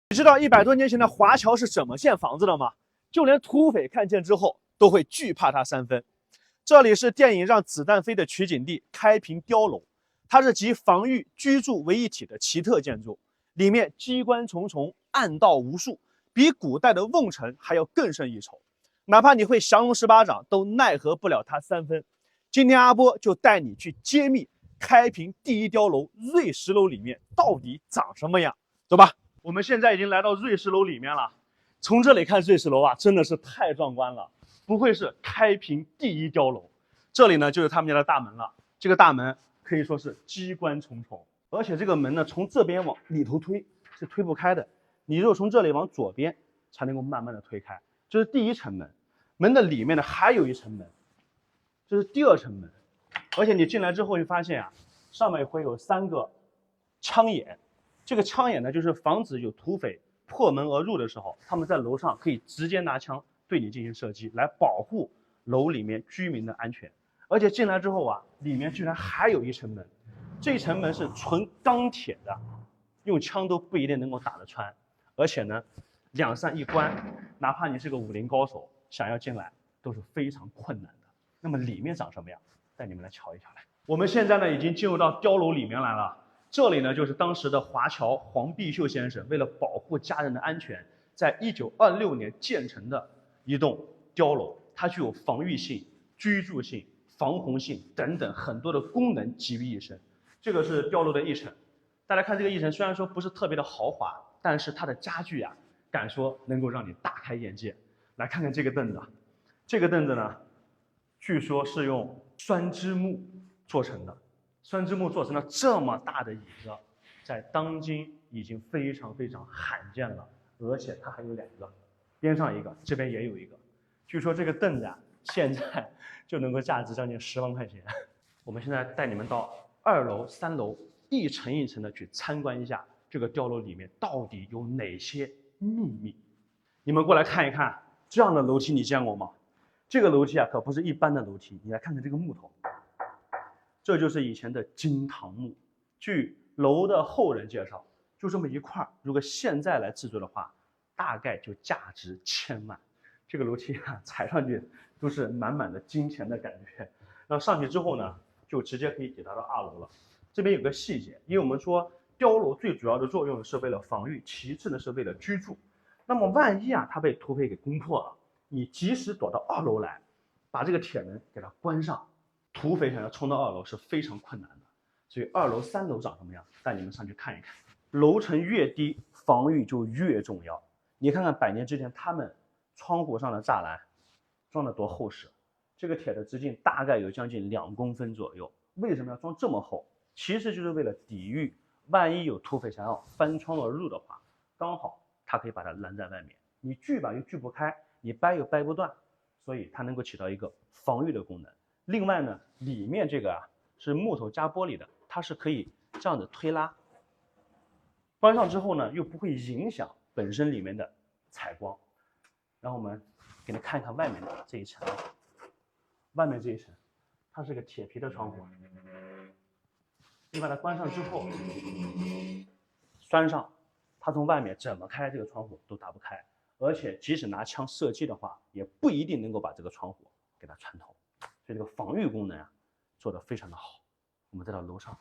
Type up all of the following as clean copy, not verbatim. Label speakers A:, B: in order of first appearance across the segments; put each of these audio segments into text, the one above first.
A: 你知道100多年前的华侨是怎么建房子的吗？就连土匪看见之后都会惧怕它3分。这里是电影《让子弹飞》的取景地开平碉楼，它是集防御、居住为一体的奇特建筑，里面机关重重，暗道无数，比古代的瓮城还要更胜一筹。哪怕你会降龙十八掌，都奈何不了它3分。今天阿波就带你去揭秘开平第一碉楼瑞石楼里面到底长什么样。走吧。我们现在已经来到瑞石楼里面了，从这里看瑞石楼啊，真的是太壮观了，不愧是开平第一碉楼。这里呢就是他们家的大门了，这个大门可以说是机关重重，而且这个门呢从这边往里头推是推不开的，你只有从这里往左边才能够慢慢的推开。这是第一层门，门的里面呢还有一层门，这是第2层门，而且你进来之后会发现啊，上面会有3个枪眼。这个枪眼呢，就是防止有土匪破门而入的时候，他们在楼上可以直接拿枪对你进行射击，来保护楼里面居民的安全。而且进来之后啊，里面居然还有一层门，这层门是纯钢铁的，用枪都不一定能够打得穿。而且呢，2扇一关，哪怕你是个武林高手，想要进来都是非常困难的。那么里面长什么样？带你们来瞧一瞧来。我们现在呢已经进入到碉楼里面来了。这里呢，就是当时的华侨黄必秀先生为了保护家人的安全，在1926年建成的一栋碉楼。它具有防御性、居住性、防洪性等等很多的功能集于一身。这个是碉楼的1层，大家看这个1层，虽然说不是特别的豪华，但是它的家具啊，敢说能够让你大开眼界。来看看这个凳子，这个凳子呢，据说是用酸枝木做成的。酸枝木做成了这么大的椅子，在当今已经非常非常罕见了，而且它还有2个，边上一个，这边也有一个。据说这个凳子啊，现在就能够价值将近10万块钱。我们现在带你们到2楼、3楼，一层一层的去参观一下这个碉楼里面到底有哪些秘密。你们过来看一看，这样的楼梯你见过吗？这个楼梯啊，可不是一般的楼梯，你来看看这个木头。这就是以前的金堂木，据楼的后人介绍，就这么一块，如果现在来制作的话，大概就价值1000万。这个楼梯啊，踩上去都是满满的金钱的感觉。那上去之后呢，就直接可以抵达到2楼了。这边有个细节，因为我们说碉楼最主要的作用是为了防御，其次呢是为了居住。那么万一啊，它被土匪给攻破了，你及时躲到2楼来，把这个铁门给它关上。土匪想要冲到2楼是非常困难的，所以2楼、3楼长什么样，带你们上去看一看。楼层越低，防御就越重要。你看看100年之前他们窗户上的栅栏装的多厚实，这个铁的直径大概有将近2公分左右。为什么要装这么厚？其实就是为了抵御万一有土匪想要翻窗而入的话，刚好它可以把它拦在外面。你锯吧又锯不开，你掰又掰不断，所以它能够起到一个防御的功能。另外呢，里面这个啊是木头加玻璃的，它是可以这样子推拉，关上之后呢又不会影响本身里面的采光。然后我们给你看一看外面的这一层，外面这一层它是个铁皮的窗户，你把它关上之后，拴上，它从外面怎么开这个窗户都打不开，而且即使拿枪射击的话，也不一定能够把这个窗户给它穿透。所以这个防御功能啊做得非常的好。我们再到楼上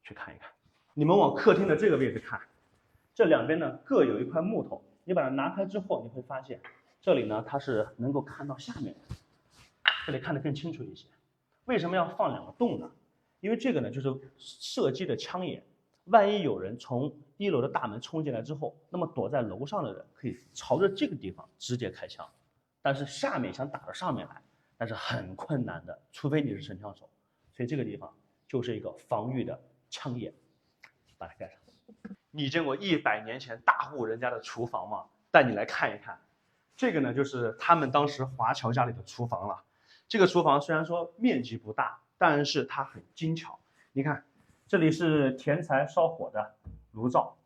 A: 去看一看。你们往客厅的这个位置看，这2边呢各有一块木头，你把它拿开之后，你会发现这里呢它是能够看到下面的，这里看得更清楚一些。为什么要放2个洞呢？因为这个呢就是射击的枪眼，万一有人从1楼的大门冲进来之后，那么躲在楼上的人可以朝着这个地方直接开枪，但是下面想打到上面来，但是很困难的，除非你是神枪手。所以这个地方就是一个防御的枪眼，把它盖上。你见过100年前大户人家的厨房吗？带你来看一看。这个呢就是他们当时华侨家里的厨房了。这个厨房虽然说面积不大，但是它很精巧。你看，这里是填柴烧火的炉灶，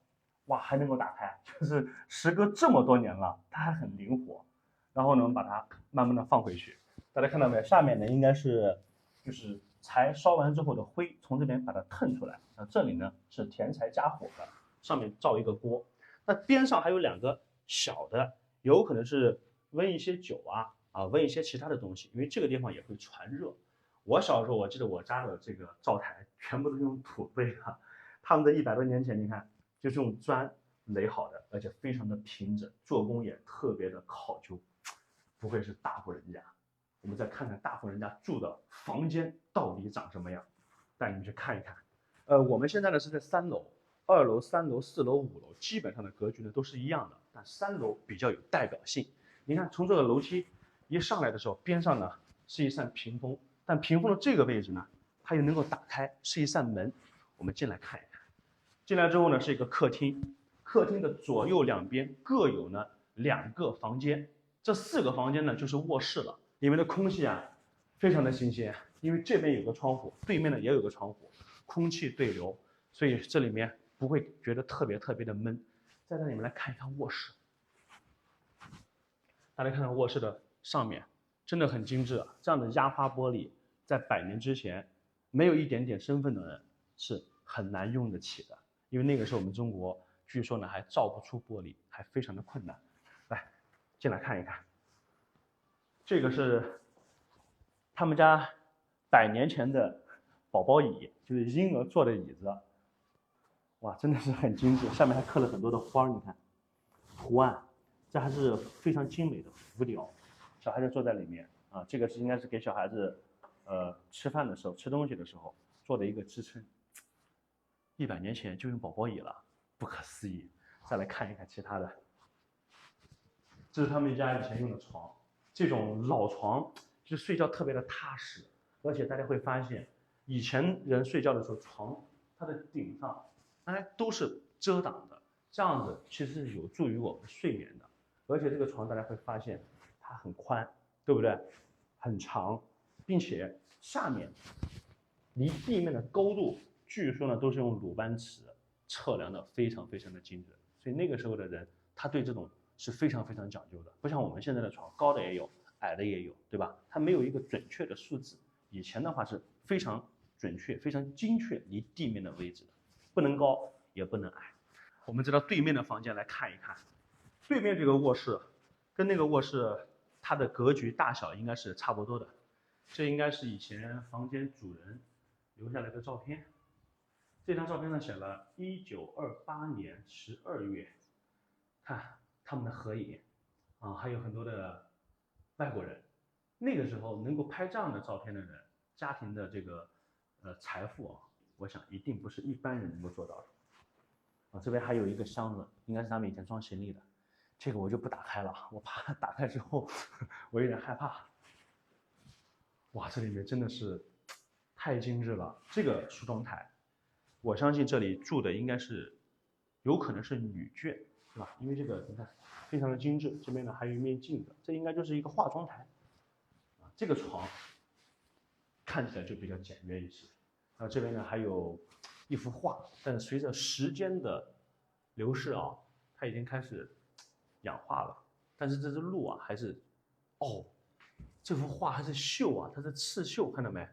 A: 哇，还能够打开，就是时隔这么多年了，它还很灵活。然后呢，我们把它慢慢的放回去。大家看到没有？下面呢应该是就是柴烧完之后的灰，从这边把它腾出来。那这里呢是填柴加火的，上面罩一个锅。
B: 那边上还有2个小的，有可能是温一些酒温一些其他的东西，因为这个地方也会传热。我小时候我记得我家的这个灶台全部都是用土堆的，他们在100多年前你看就是用砖垒好的，而且非常的平整，做工也特别的考究，不愧是大户人家。我们再看看大户人家住的房间到底长什么样，带你们去看一看。我们现在呢是在3楼，2楼、3楼、4楼、5楼基本上的格局呢都是一样的，但3楼比较有代表性。你看从这个楼梯一上来的时候，边上呢是一扇屏风，但屏风的这个位置呢，它又能够打开，是一扇门。我们进来看一看。进来之后呢，是一个客厅，客厅的左右两边各有呢2个房间，这4个房间呢就是卧室了。里面的空气非常的新鲜，因为这边有个窗户，对面呢也有个窗户，空气对流，所以这里面不会觉得特别的闷。再带你们来看一看卧室，大家看看卧室的上面，真的很精致啊！这样的压花玻璃，在100年之前，没有一点点身份的人是很难用得起的，因为那个时候我们中国据说呢还造不出玻璃，还非常的困难。来，进来看一看，这个是他们家100年前的宝宝椅，就是婴儿坐的椅子。哇，真的是很精致，下面还刻了很多的花，你看图案。这还是非常精美的浮雕，小孩子坐在里面啊，这个是应该是给小孩子吃饭的时候、吃东西的时候做的一个支撑。100年前就用宝宝椅了，不可思议。再来看一看其他的，这是他们家以前用的床，这种老床就是睡觉特别的踏实，而且大家会发现，以前人睡觉的时候，床它的顶上都是遮挡的，这样子其实是有助于我们睡眠的。而且这个床大家会发现它很宽，对不对？很长，并且下面离地面的高度，据说呢都是用鲁班尺测量的，非常的精准。所以那个时候的人，他对这种是非常讲究的，不像我们现在的床，高的也有，矮的也有，对吧？它没有一个准确的数字。以前的话是非常准确、非常精确离地面的位置的，不能高也不能矮。我们再到对面的房间来看一看。对面这个卧室跟那个卧室它的格局大小应该是差不多的，这应该是以前房间主人留下来的照片。这张照片上写了1928年12月，看他们的合影还有很多的外国人。那个时候能够拍这样的照片的人，家庭的这个财富我想一定不是一般人能够做到的。这边还有一个箱子，应该是他们以前装行李的。这个我就不打开了，我怕打开之后我有点害怕。哇，这里面真的是太精致了。这个梳妆台，我相信这里住的应该是有可能是女眷，是吧？因为这个你看非常的精致，这边呢还有一面镜子，这应该就是一个化妆台。这个床看起来就比较简约一些。这边呢还有一幅画，但是随着时间的流逝它已经开始氧化了，但是这只鹿还是，这幅画还是绣它是刺绣，看到没？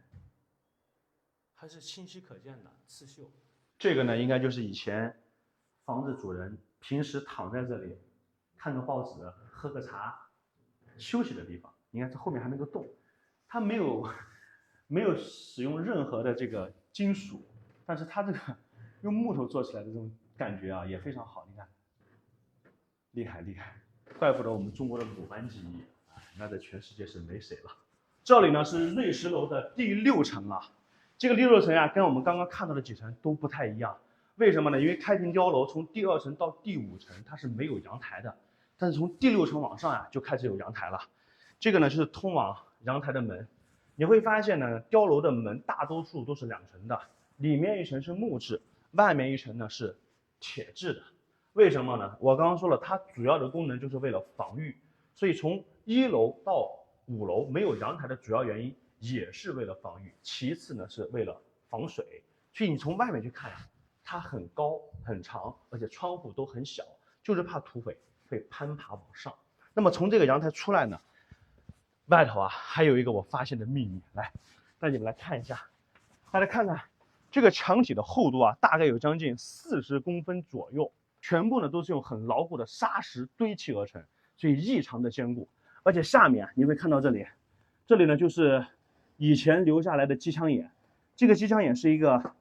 B: 还是清晰可见的刺绣。这个呢，应该就是以前房子主人平时躺在这里，看个报纸、喝个茶、休息的地方。你看这后面还那个洞，它没有使用任何的这个金属，但是它这个用木头做起来的这种感觉也非常好。你看。厉害，怪不得我们中国的鲁班技艺，那在全世界是没谁了。这里呢是瑞石楼的第6层这个第6层跟我们刚刚看到的几层都不太一样。为什么呢？因为开平碉楼从第2层到第5层它是没有阳台的，但是从第6层往上就开始有阳台了。这个呢就是通往阳台的门。你会发现呢，碉楼的门大多数都是2层的，里面一层是木质，外面一层呢是铁质的。为什么呢？我刚刚说了，它主要的功能就是为了防御，所以从1楼到5楼没有阳台的主要原因也是为了防御，其次呢是为了防水。所以你从外面去看它很高很长，而且窗户都很小，就是怕土匪会攀爬往上。那么从这个阳台出来呢，外头还有一个我发现的秘密，来带你们来看一下。大家看看这个墙体的厚度大概有将近40公分左右。全部呢都是用很牢固的砂石堆砌而成，所以异常的坚固。而且下面你会看到这里呢就是以前留下来的机枪眼，这个机枪眼是一个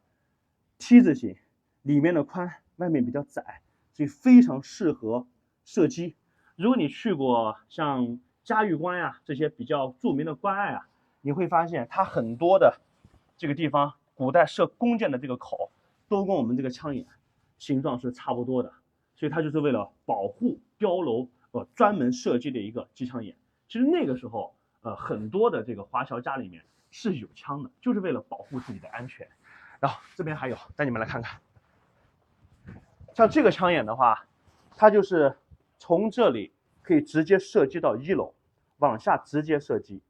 B: T 字形，里面的宽，外面比较窄，所以非常适合射击。如果你去过像嘉峪关呀这些比较著名的关隘啊，你会发现它很多的这个地方，古代射弓箭的这个口都跟我们这个枪眼形状是差不多的，所以它就是为了保护碉楼专门设计的一个机枪眼。其实那个时候，很多的这个华侨家里面是有枪的，就是为了保护自己的安全。然后这边还有，带你们来看看，像这个枪眼的话，它就是从这里可以直接射击到1楼，往下直接射击，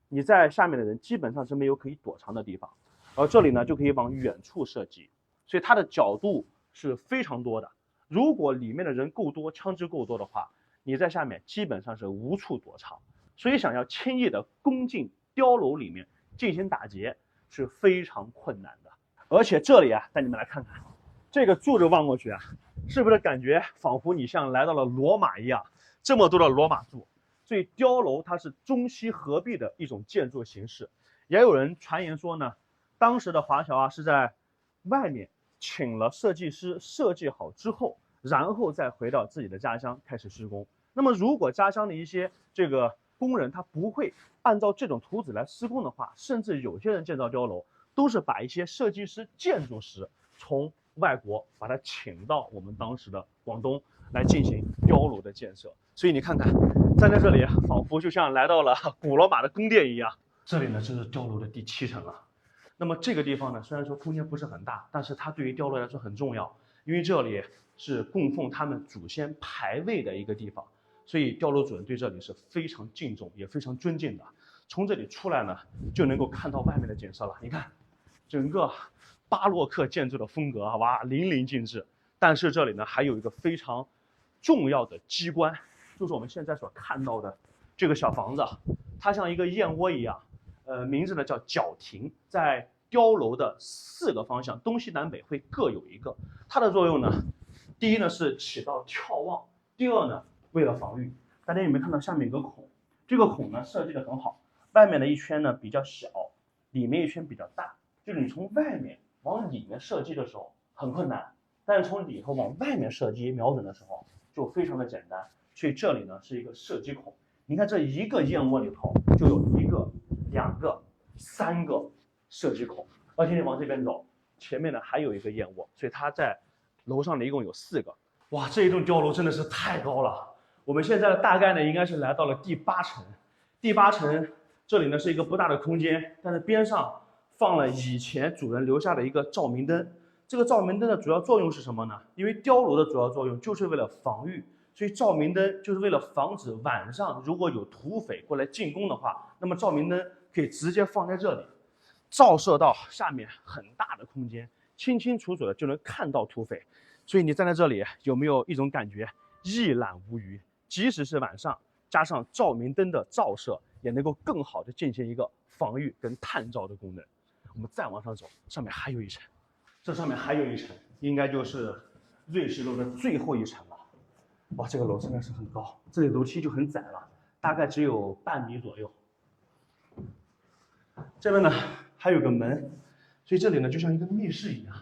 B: 你在下面的人基本上是没有可以躲藏的地方，而这里呢就可以往远处射击，所以它的角度是非常多的。如果里面的人够多，枪支够多的话，你在下面基本上是无处躲藏，所以想要轻易的攻进碉楼里面进行打劫是非常困难的。而且这里啊，带你们来看看，这个柱子望过去啊，是不是感觉仿佛你像来到了罗马一样，这么多的罗马柱？所以碉楼它是中西合璧的一种建筑形式。也有人传言说呢，当时的华侨啊是在外面请了设计师设计好之后，然后再回到自己的家乡开始施工。那么如果家乡的一些这个工人他不会按照这种图纸来施工的话，甚至有些人建造碉楼都是把一些设计师、建筑师从外国把他请到我们当时的广东来进行碉楼的建设。所以你看看，站在这里仿佛就像来到了古罗马的宫殿一样。这里呢就是碉楼的第7层了。那么这个地方呢，虽然说空间不是很大，但是它对于碉楼来说很重要，因为这里是供奉他们祖先牌位的一个地方，所以碉楼主人对这里是非常敬重也非常尊敬的。从这里出来呢，就能够看到外面的景色了。你看，整个巴洛克建筑的风格，哇，淋漓尽致。但是这里呢，还有一个非常重要的机关，就是我们现在所看到的这个小房子，它像一个燕窝一样。名字呢叫角亭，在碉楼的4个方向，东西南北会各有一个。它的作用呢，第一呢是起到眺望，第二呢为了防御。大家有没有看到下面有个孔？这个孔呢设计的很好，外面的一圈呢比较小，里面一圈比较大。就是你从外面往里面射击的时候很困难，但是从里头往外面射击瞄准的时候就非常的简单。所以这里呢是一个射击孔。你看这一个燕窝里头就有1个、2个、3个射击孔，而且你往这边走，前面呢还有一个燕窝，所以它在楼上呢一共有4个。哇，这一栋碉楼真的是太高了。我们现在大概呢应该是来到了第8层。第8层这里呢是一个不大的空间，但是边上放了以前主人留下的一个照明灯。这个照明灯的主要作用是什么呢？因为碉楼的主要作用就是为了防御，所以照明灯就是为了防止晚上如果有土匪过来进攻的话，那么照明灯可以直接放在这里，照射到下面很大的空间，清清楚楚的就能看到土匪。所以你站在这里，有没有一种感觉一览无余？即使是晚上，加上照明灯的照射，也能够更好的进行一个防御跟探照的功能。我们再往上走，上面还有一层，这上面还有一层，应该就是瑞士楼的最后一层了。哇，这个楼真的是很高，这里楼梯就很窄了，大概只有半米左右。这边呢还有个门，所以这里呢就像一个密室一样。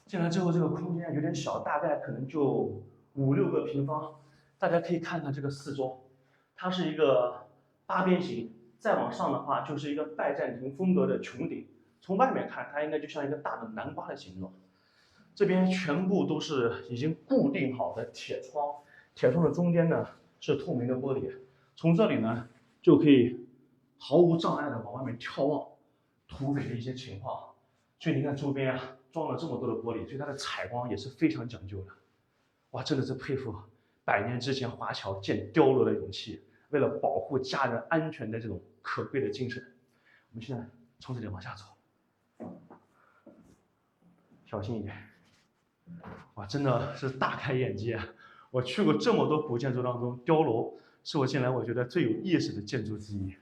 B: 进来之后，这个空间有点小，大概可能就5、6个平方。大家可以看看这个四周，它是一个8边形，再往上的话就是一个拜占庭风格的穹顶。从外面看，它应该就像一个大的南瓜的形状。这边全部都是已经固定好的铁窗，铁窗的中间呢是透明的玻璃，从这里呢就可以毫无障碍的往外面眺望土匪的一些情况。所以你看周边啊装了这么多的玻璃，所以它的采光也是非常讲究的。哇，真的是佩服100年之前华侨建碉楼的勇气，为了保护家人安全的这种可贵的精神。我们现在从这里往下走，小心一点。哇，真的是大开眼界啊！我去过这么多古建筑当中，碉楼是我近来我觉得最有意思的建筑之一。